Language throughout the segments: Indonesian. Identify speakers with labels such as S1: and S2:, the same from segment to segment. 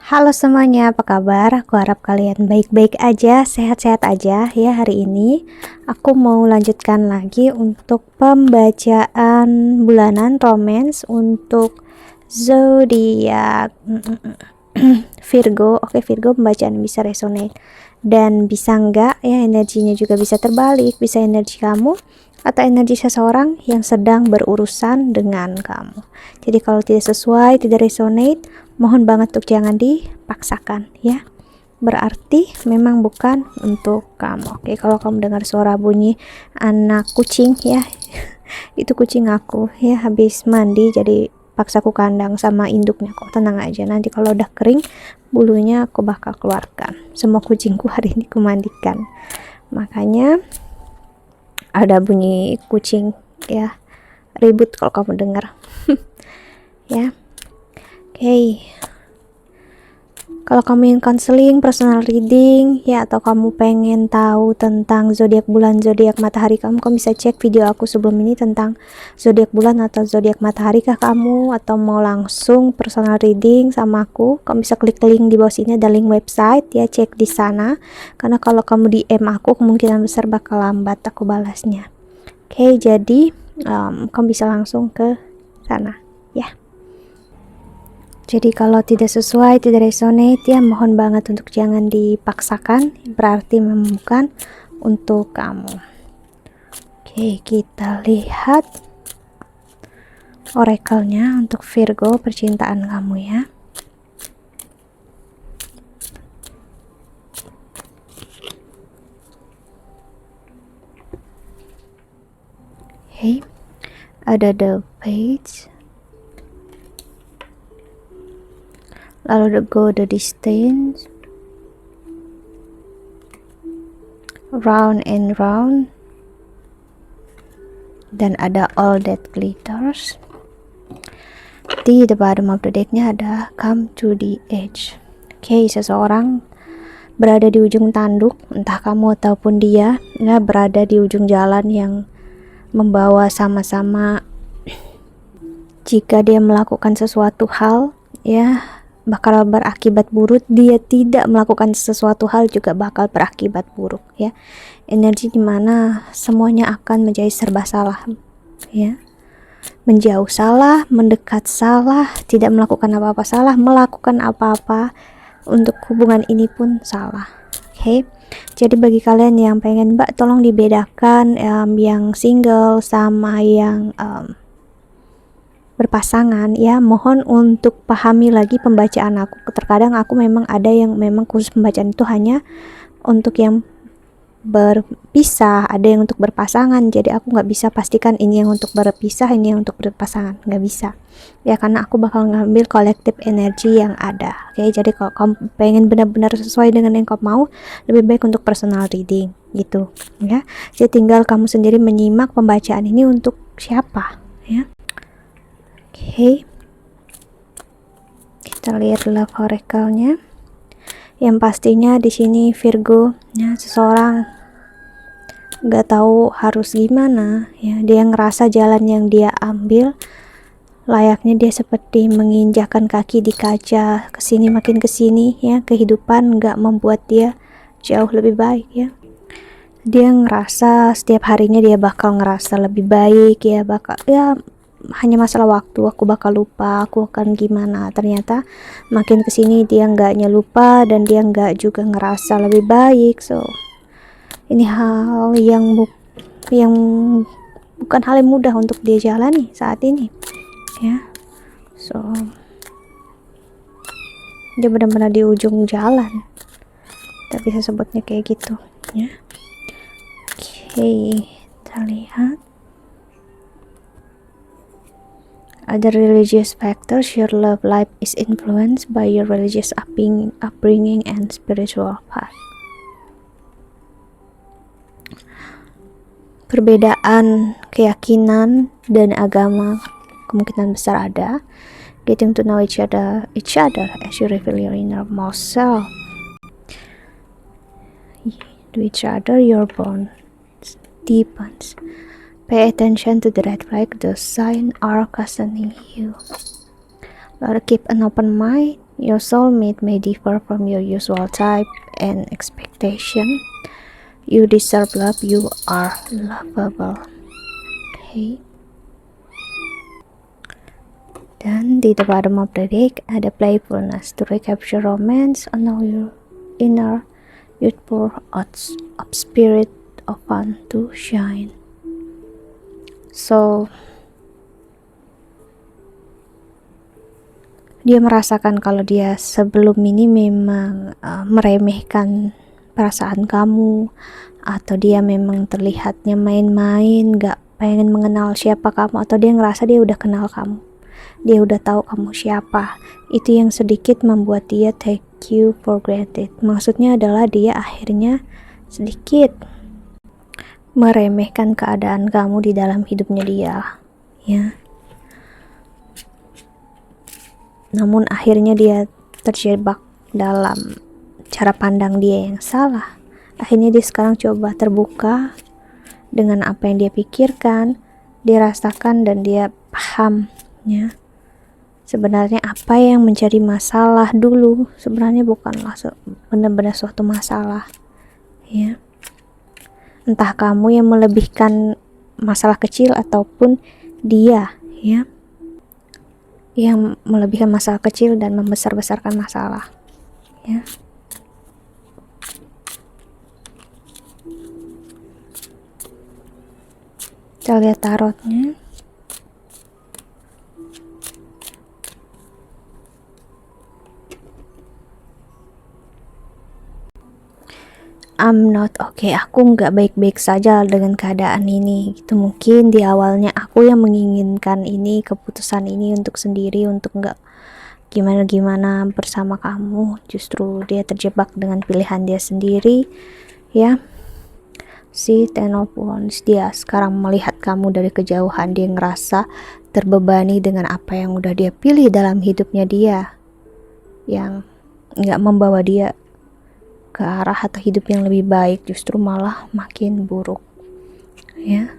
S1: Halo semuanya, apa kabar? Aku harap kalian baik-baik aja, sehat-sehat aja ya hari ini. Aku mau lanjutkan lagi untuk pembacaan bulanan romance untuk zodiak Virgo. Oke, Virgo, pembacaan bisa resonate dan bisa enggak ya, energinya juga bisa terbalik, bisa energi kamu atau energi seseorang yang sedang berurusan dengan kamu. Jadi kalau tidak sesuai, tidak resonate, mohon banget untuk jangan dipaksakan ya. Berarti memang bukan untuk kamu. Oke, kalau kamu dengar suara bunyi anak kucing ya, itu kucing aku ya, habis mandi jadi paksa aku kandang sama induknya. Kok tenang aja, nanti kalau udah kering bulunya aku bakal keluarkan. Semua kucingku hari ini kumandikan. Makanya ada bunyi kucing ya, ribut kalau kamu dengar. Ya. Oke. Kalau kamu ingin counseling, personal reading ya, atau kamu pengen tahu tentang zodiak bulan, zodiak matahari kamu bisa cek video aku sebelum ini tentang zodiak bulan atau zodiak matahari kah kamu, atau mau langsung personal reading sama aku, kamu bisa klik link di bawah sini, ada link website ya, cek di sana. Karena kalau kamu DM aku kemungkinan besar bakal lambat aku balasnya. Oke, jadi kamu bisa langsung ke sana ya. Jadi kalau tidak sesuai, tidak resonate ya, mohon banget untuk jangan dipaksakan, berarti memang bukan untuk kamu. Oke, kita lihat oracle-nya untuk Virgo, percintaan kamu ya. Oke, ada the page, lalu go the distance, round and round, dan ada all that glitters. Di the bottom of the decknya ada come to the edge. Oke, seseorang berada di ujung tanduk, entah kamu ataupun dia ya, berada di ujung jalan yang membawa sama-sama. Jika dia melakukan sesuatu hal ya, bakal berakibat buruk. Dia tidak melakukan sesuatu hal juga bakal berakibat buruk ya. Energi dimana semuanya akan menjadi serba salah ya. Menjauh salah, mendekat salah, tidak melakukan apa-apa salah, melakukan apa-apa untuk hubungan ini pun salah. Oke, jadi bagi kalian yang pengen Mbak tolong dibedakan yang single sama yang berpasangan ya, mohon untuk pahami lagi pembacaan aku. Terkadang aku memang ada yang memang khusus pembacaan itu hanya untuk yang berpisah, ada yang untuk berpasangan, jadi aku nggak bisa pastikan ini yang untuk berpisah, ini yang untuk berpasangan, nggak bisa ya, karena aku bakal ngambil kolektif energi yang ada. Oke, jadi kalau kamu pengen benar-benar sesuai dengan yang kamu mau, lebih baik untuk personal reading gitu ya. Jadi tinggal kamu sendiri menyimak pembacaan ini untuk siapa ya. Oke, kita lihat love oracle-nya. Yang pastinya di sini Virgo ya, seseorang nggak tahu harus gimana ya, dia ngerasa jalan yang dia ambil layaknya dia seperti menginjakkan kaki di kaca, kesini makin kesini ya, kehidupan nggak membuat dia jauh lebih baik ya. Dia ngerasa setiap harinya dia bakal ngerasa lebih baik ya, bakal ya, hanya masalah waktu, aku bakal lupa, aku akan gimana. Ternyata makin kesini dia nggak lupa dan dia nggak juga ngerasa lebih baik. So ini hal yang bukan hal yang mudah untuk dia jalani saat ini ya. So dia benar-benar di ujung jalan, kita bisa sebutnya kayak gitu ya. Oke, kita lihat other religious factors. Your love life is influenced by your religious upbringing and spiritual path. Perbedaan keyakinan dan agama kemungkinan besar ada. Getting to know each other as you reveal your innermost self. To each other your bond deepens. Pay attention to the red flag. Those signs are cautioning you. Lalu keep an open mind Your soulmate may differ from your usual type and expectation. You deserve love, you are lovable. Okay. Dan di the bottom of the deck ada playfulness to recapture romance, allow your inner youthful of spirit of fun to shine. So dia merasakan kalau dia sebelum ini memang meremehkan perasaan kamu, atau dia memang terlihatnya main-main, gak pengen mengenal siapa kamu, atau dia ngerasa dia udah kenal kamu, dia udah tahu kamu siapa. Itu yang sedikit membuat dia take you for granted. Maksudnya adalah dia akhirnya sedikit meremehkan keadaan kamu di dalam hidupnya dia, ya. Namun akhirnya dia terjebak dalam cara pandang dia yang salah. Akhirnya dia sekarang coba terbuka dengan apa yang dia pikirkan, dia rasakan, dan dia paham, ya. Sebenarnya apa yang menjadi masalah dulu sebenarnya bukanlah benar-benar suatu masalah, ya. Entah kamu yang melebihkan masalah kecil ataupun dia, ya, yang melebihkan masalah kecil dan membesar-besarkan masalah, ya. Kita lihat tarotnya. I'm not okay, aku nggak baik-baik saja dengan keadaan ini gitu. Mungkin di awalnya aku yang menginginkan ini, keputusan ini untuk sendiri, untuk nggak gimana-gimana bersama kamu. Justru dia terjebak dengan pilihan dia sendiri, ya. Si Ten of Wands, dia sekarang melihat kamu dari kejauhan. Dia ngerasa terbebani dengan apa yang udah dia pilih dalam hidupnya dia, yang nggak membawa dia ke arah atau hidup yang lebih baik, justru malah makin buruk, ya.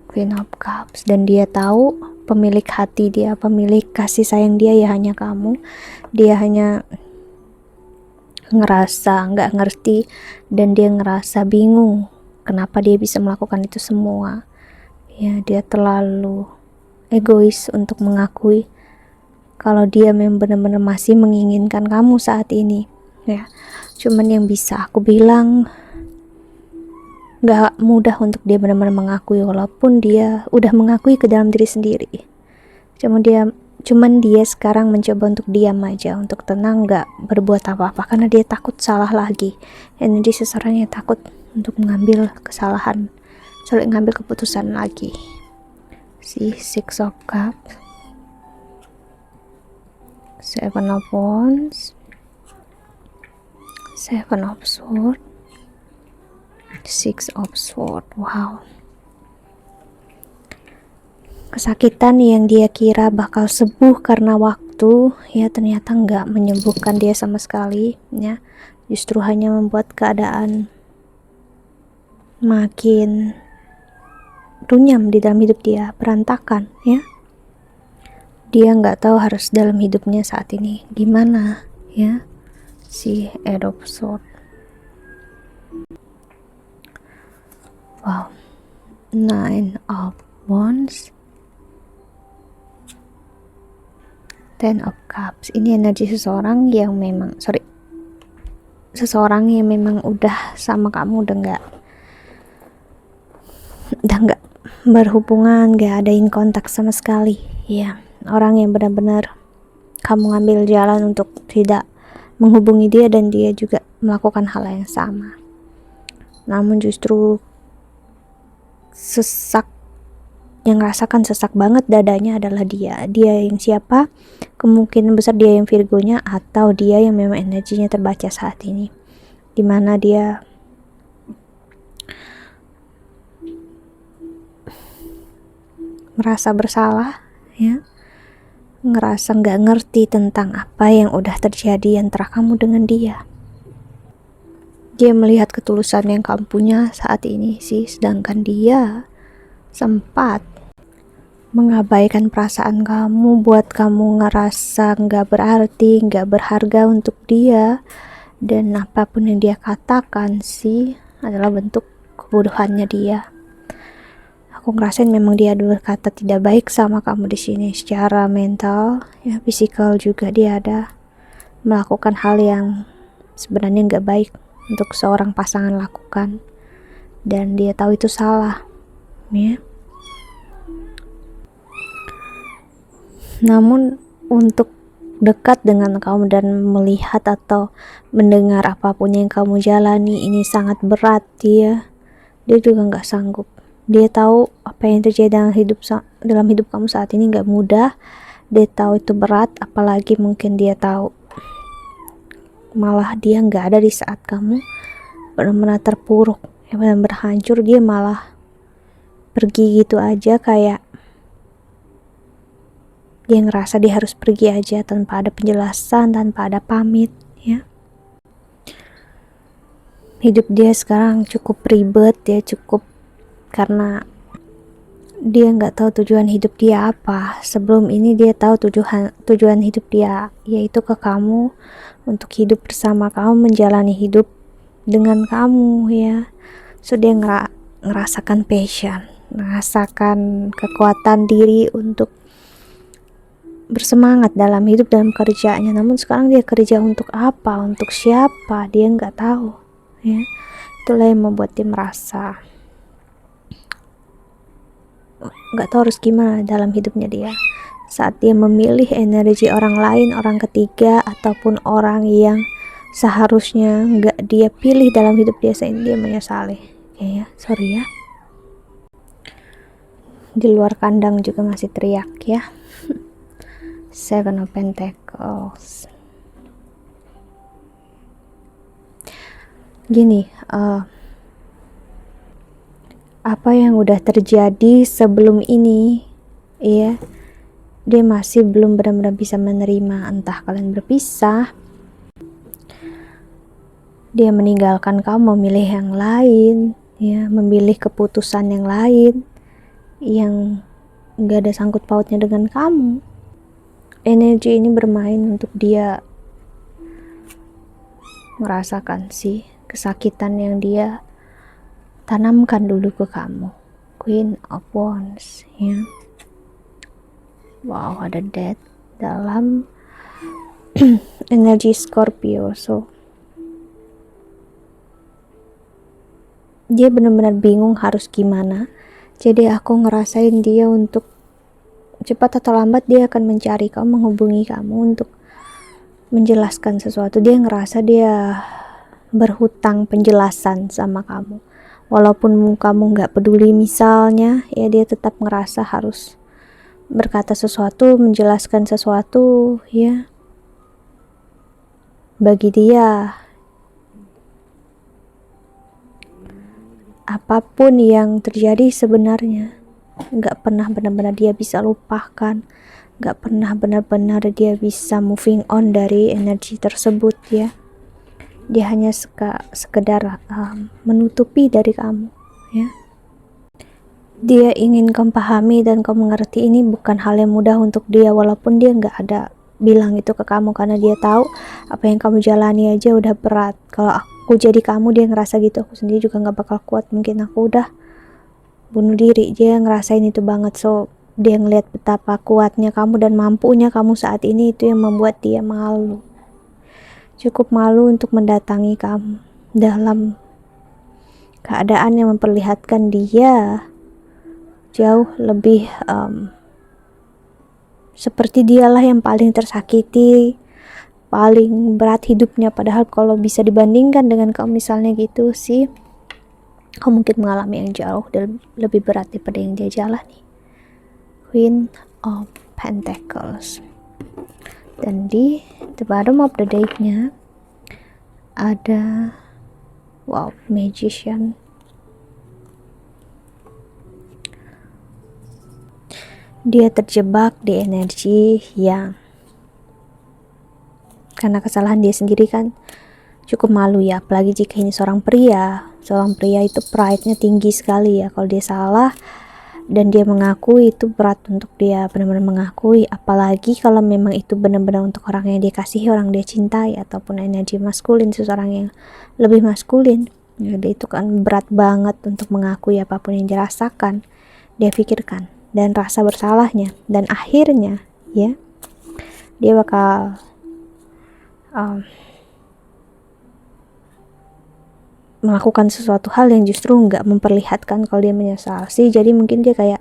S1: Queen of Cups, dan dia tahu pemilik hati dia, pemilik kasih sayang dia ya hanya kamu. Dia hanya ngerasa nggak ngerti, dan dia ngerasa bingung kenapa dia bisa melakukan itu semua, ya. Dia terlalu egois untuk mengakui kalau dia memang benar-benar masih menginginkan kamu saat ini, ya. Cuman yang bisa aku bilang, gak mudah untuk dia benar-benar mengakui, walaupun dia udah mengakui ke dalam diri sendiri. Cuman dia sekarang mencoba untuk diam aja, untuk tenang, gak berbuat apa-apa, karena dia takut salah lagi. Energi seseorang yang takut untuk mengambil kesalahan, ngambil keputusan lagi. Si Six of Cups, Seven of Wands, Seven of Swords, Six of Swords. Wow. Kesakitan yang dia kira bakal sembuh karena waktu, ya ternyata nggak menyembuhkan dia sama sekali, ya. Justru hanya membuat keadaan makin runyam di dalam hidup dia, berantakan, ya. Dia nggak tahu harus dalam hidupnya saat ini gimana, ya. Si Eight of Swords. Wow. Nine of Wands, Ten of Cups. Ini energi seseorang yang memang udah sama kamu, udah nggak berhubungan, nggak adain kontak sama sekali, ya. Orang yang benar-benar kamu ngambil jalan untuk tidak menghubungi dia, dan dia juga melakukan hal yang sama. Namun justru yang rasakan sesak banget dadanya adalah dia yang siapa? Kemungkinan besar dia yang Virgonya, atau dia yang memang energinya terbaca saat ini, dimana dia merasa bersalah, ya, ngerasa nggak ngerti tentang apa yang udah terjadi antara kamu dengan dia. Dia melihat ketulusan yang kamu punya saat ini sih, sedangkan dia sempat mengabaikan perasaan kamu, buat kamu ngerasa nggak berarti, nggak berharga untuk dia, dan apapun yang dia katakan sih adalah bentuk kebodohannya dia. Aku ngerasain memang dia berkata tidak baik sama kamu di sini secara mental, ya fisikal juga dia ada melakukan hal yang sebenarnya nggak baik untuk seorang pasangan lakukan, dan dia tahu itu salah, ya. Namun untuk dekat dengan kamu dan melihat atau mendengar apapun yang kamu jalani ini sangat berat, dia juga nggak sanggup. Dia tahu apa yang terjadi dalam hidup kamu saat ini nggak mudah. Dia tahu itu berat, apalagi mungkin dia tahu malah dia nggak ada di saat kamu benar-benar terpuruk, benar-benar hancur. Dia malah pergi gitu aja, kayak dia ngerasa dia harus pergi aja tanpa ada penjelasan, tanpa ada pamit, ya. Hidup dia sekarang cukup ribet, dia cukup, karena dia nggak tahu tujuan hidup dia apa. Sebelum ini dia tahu tujuan hidup dia, yaitu ke kamu, untuk hidup bersama kamu, menjalani hidup dengan kamu, ya. So dia ngerasakan passion, merasakan kekuatan diri untuk bersemangat dalam hidup, dalam kerjanya. Namun sekarang dia kerja untuk apa, untuk siapa, dia nggak tahu, ya. Itulah yang membuat dia merasa nggak tahu harus gimana dalam hidupnya dia. Saat dia memilih energi orang lain, orang ketiga, ataupun orang yang seharusnya nggak dia pilih dalam hidup dia, dia menyesali. Ya, sorry ya. Di luar kandang juga masih teriak, ya. Seven of Pentacles. Gini, apa yang udah terjadi sebelum ini, ya, dia masih belum benar-benar bisa menerima. Entah kalian berpisah, dia meninggalkan kamu, memilih yang lain, ya, memilih keputusan yang lain yang gak ada sangkut pautnya dengan kamu. Energi ini bermain untuk dia merasakan sih kesakitan yang dia tanamkan dulu ke kamu. Queen of Wands, ya. Wow, ada Death dalam energi Scorpio. So dia benar-benar bingung harus gimana. Jadi aku ngerasain dia untuk cepat atau lambat dia akan mencari kamu, menghubungi kamu untuk menjelaskan sesuatu. Dia ngerasa dia berhutang penjelasan sama kamu. Walaupun kamu nggak peduli misalnya, ya, dia tetap ngerasa harus berkata sesuatu, menjelaskan sesuatu, ya. Bagi dia, apapun yang terjadi sebenarnya nggak pernah benar-benar dia bisa lupakan, nggak pernah benar-benar dia bisa moving on dari energi tersebut, ya. Dia hanya sekedar menutupi dari kamu, ya. Dia ingin kamu pahami dan kamu mengerti ini bukan hal yang mudah untuk dia, walaupun dia nggak ada bilang itu ke kamu, karena dia tahu apa yang kamu jalani aja udah berat. Kalau aku jadi kamu, dia ngerasa gitu, aku sendiri juga nggak bakal kuat, mungkin aku udah bunuh diri. Dia ngerasain itu banget. So dia ngelihat betapa kuatnya kamu dan mampunya kamu saat ini, itu yang membuat dia malu, cukup malu untuk mendatangi kamu dalam keadaan yang memperlihatkan dia jauh lebih seperti dialah yang paling tersakiti, paling berat hidupnya. Padahal kalau bisa dibandingkan dengan kamu misalnya gitu sih, kamu mungkin mengalami yang jauh dan lebih berat daripada yang dia jalani. Queen of Pentacles. Dan di the bottom of the deck-nya ada Magician. Dia terjebak di energi yang karena kesalahan dia sendiri kan cukup malu, ya. Apalagi jika ini seorang pria itu pride-nya tinggi sekali, ya. Kalau dia salah, dan dia mengakui itu berat untuk dia benar-benar mengakui, apalagi kalau memang itu benar-benar untuk orang yang dia kasihi, orang dia cintai, ataupun energi maskulin, seseorang yang lebih maskulin. Jadi itu kan berat banget untuk mengakui apapun yang dirasakan, dia pikirkan, dan rasa bersalahnya, dan akhirnya ya dia bakal melakukan sesuatu hal yang justru nggak memperlihatkan kalau dia menyesal sih. Jadi mungkin dia kayak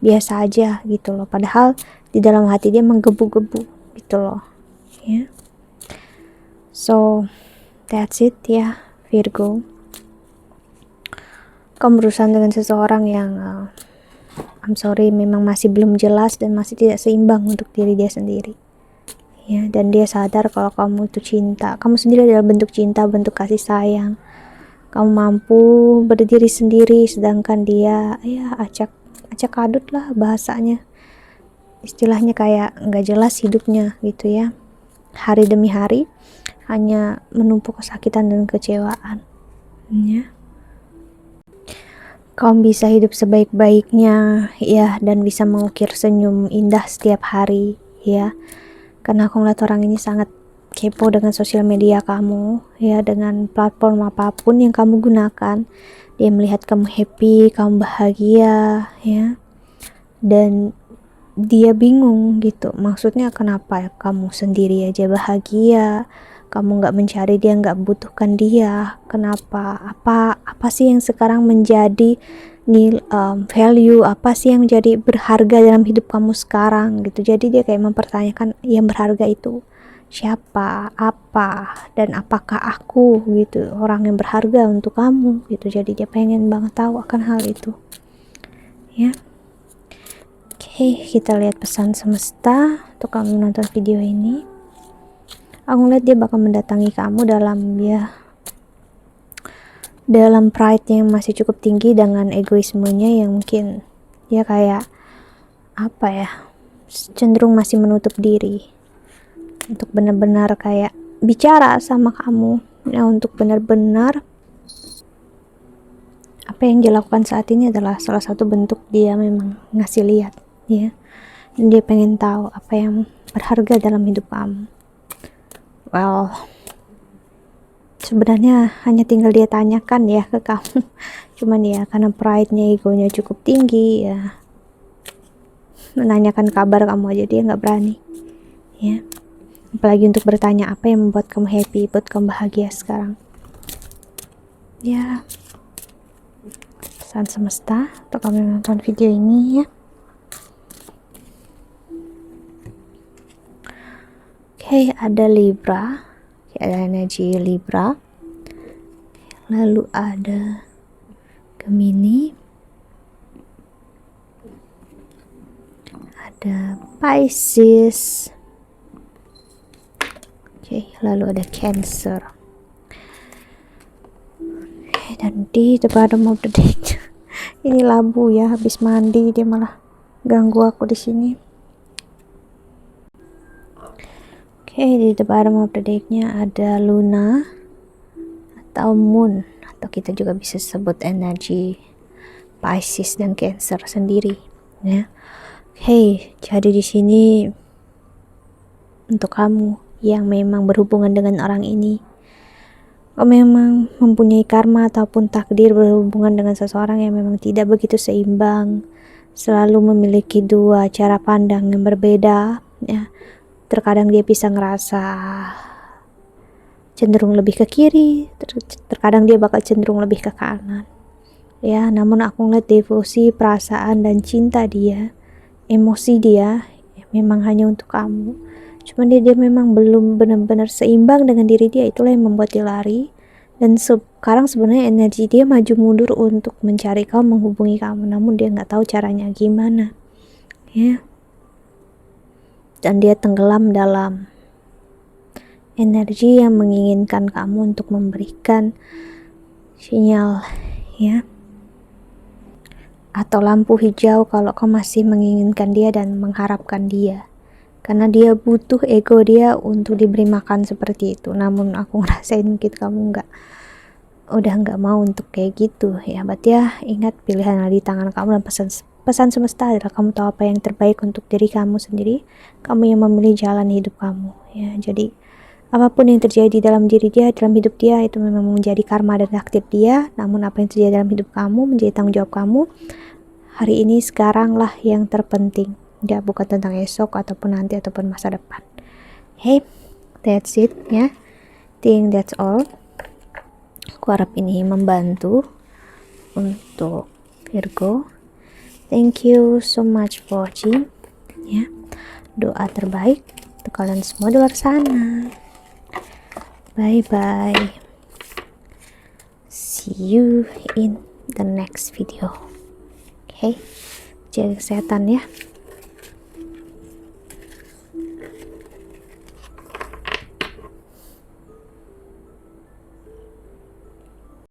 S1: biasa aja gitu loh, padahal di dalam hati dia menggebu-gebu gitu loh ya. So that's it ya Virgo. Kamu berurusan dengan seseorang yang I'm sorry, memang masih belum jelas dan masih tidak seimbang untuk diri dia sendiri ya, dan dia sadar kalau kamu itu cinta, kamu sendiri adalah bentuk cinta, bentuk kasih sayang. Kamu mampu berdiri sendiri, sedangkan dia ya acak adut lah bahasanya, istilahnya kayak nggak jelas hidupnya gitu ya. Hari demi hari hanya menumpuk kesakitan dan kecewaan ya. Kamu bisa hidup sebaik-baiknya ya, dan bisa mengukir senyum indah setiap hari ya, karena aku ngeliat orang ini sangat kepo dengan sosial media kamu ya, dengan platform apapun yang kamu gunakan. Dia melihat kamu happy, kamu bahagia ya, dan dia bingung gitu, maksudnya kenapa kamu sendiri aja bahagia, kamu nggak mencari dia, nggak butuhkan dia, kenapa, apa sih yang sekarang menjadi value, apa sih yang menjadi berharga dalam hidup kamu sekarang gitu. Jadi dia kayak mempertanyakan yang berharga itu siapa, apa, dan apakah aku gitu, orang yang berharga untuk kamu gitu. Jadi dia pengen banget tahu akan hal itu ya. Oke, kita lihat pesan semesta untuk kamu nonton video ini. Aku ngeliat dia bakal mendatangi kamu dalam pride yang masih cukup tinggi, dengan egoismenya yang mungkin dia kayak apa ya, cenderung masih menutup diri untuk benar-benar kayak bicara sama kamu ya, untuk benar-benar apa yang dilakukan saat ini adalah salah satu bentuk dia memang ngasih lihat ya, dan dia pengen tahu apa yang berharga dalam hidup kamu. Well, sebenarnya hanya tinggal dia tanyakan ya ke kamu, cuman ya karena pride-nya, egonya cukup tinggi ya, menanyakan kabar kamu aja dia nggak berani ya, apalagi untuk bertanya apa yang membuat kamu happy, buat kamu bahagia sekarang ya. Pesan semesta untuk kamu yang nonton video ini ya. Oke, ada Libra, ada energi Libra, lalu ada Gemini, ada Pisces, oke, lalu ada Cancer. Oke, dan di the bottom of the deck ini Labu ya, habis mandi dia malah ganggu aku di sini. Oke, di the bottom of the decknya ada Luna atau Moon, atau kita juga bisa sebut energi Pisces dan Cancer sendiri ya. Oke, jadi di sini untuk kamu yang memang berhubungan dengan orang ini, kamu memang mempunyai karma ataupun takdir berhubungan dengan seseorang yang memang tidak begitu seimbang, selalu memiliki dua cara pandang yang berbeda ya. Terkadang dia bisa ngerasa cenderung lebih ke kiri, terkadang dia bakal cenderung lebih ke kanan ya. Namun aku ngeliat devosi, perasaan, dan cinta dia, emosi dia ya, memang hanya untuk kamu. Cuman dia memang belum benar-benar seimbang dengan diri dia, itulah yang membuat dia lari. Dan sekarang sebenarnya energi dia maju mundur untuk mencari kamu, menghubungi kamu, namun dia nggak tahu caranya gimana ya. Dan dia tenggelam dalam energi yang menginginkan kamu untuk memberikan sinyal ya, atau lampu hijau kalau kamu masih menginginkan dia dan mengharapkan dia, karena dia butuh ego dia untuk diberi makan seperti itu. Namun aku ngerasain mungkin kamu udah nggak mau untuk kayak gitu ya. Berarti ya ingat, pilihan ada di tangan kamu, dan pesan semesta adalah kamu tahu apa yang terbaik untuk diri kamu sendiri. Kamu yang memilih jalan hidup kamu ya. Jadi apapun yang terjadi dalam diri dia, dalam hidup dia, itu memang menjadi karma dan takdir dia. Namun apa yang terjadi dalam hidup kamu menjadi tanggung jawab kamu. Hari ini, sekarang lah yang terpenting ya, bukan tentang esok ataupun nanti ataupun masa depan. Hey, that's it ya. Think that's all. Aku harap ini membantu untuk Virgo. Thank you so much for watching ya. Doa terbaik untuk kalian semua di luar sana. Bye bye. See you in the next video. Okay, jaga kesehatan ya.